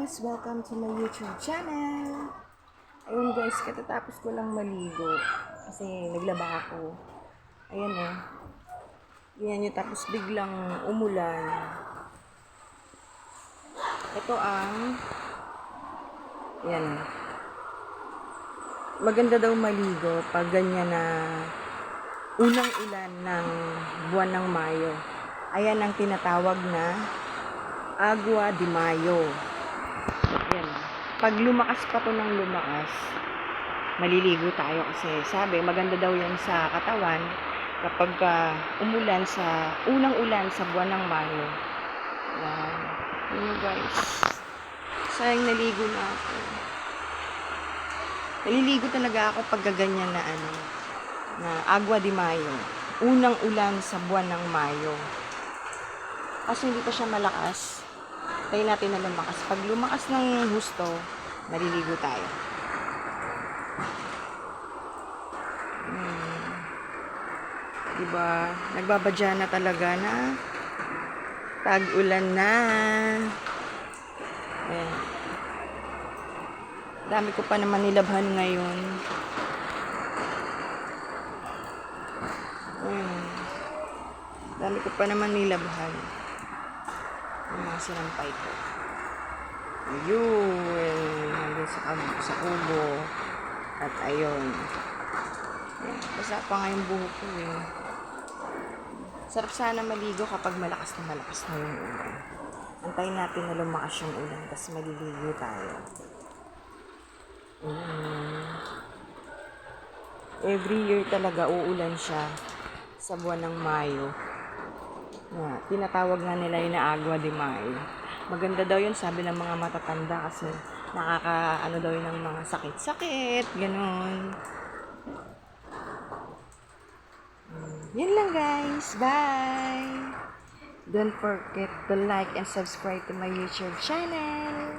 guys! Welcome to my YouTube channel! Ayun guys, katatapos ko lang maligo kasi naglaba ako. Ayan o. Yan yun, tapos biglang umulan. Ito ang yan. Maganda daw maligo pag ganyan na unang ulan ng buwan ng Mayo. Ayan ang tinatawag na Agua de Mayo. Yan. Pag lumakas pa to ng lumakas, maliligo tayo kasi sabi maganda daw yan sa katawan kapag umulan sa unang ulan sa buwan ng Mayo. Yan. Yan guys. Sayang naligo na ako. Naliligo talaga ako pag ganyan na na Agua de Mayo. Unang ulan sa buwan ng Mayo. Kasi hindi pa siya malakas. Tayo natin na lumakas. Pag lumakas ng husto, maliligo tayo. Diba? Nagbabadya na talaga na tag-ulan na. Ayan. Dami ko pa naman nilabhan ngayon. Ayan. Dami ko pa naman nilabhan. Yung mga sinampay ko. Ayun. Hanggang sa kubo. At ayun. Ayan. Basta pa nga yung buhok ko eh. Sarap sana maligo kapag malakas na yung ulan. Antayin natin na lumakas yung ulan. Tapos maliligo tayo. Every year talaga uulan siya sa buwan ng Mayo. Tinatawag nga nila yung Agua de Mayo. Maganda daw yun, sabi ng mga matatanda kasi nakaka daw yun ng mga sakit-sakit, ganun. Yan lang guys, bye! Don't forget to like and subscribe to my YouTube channel.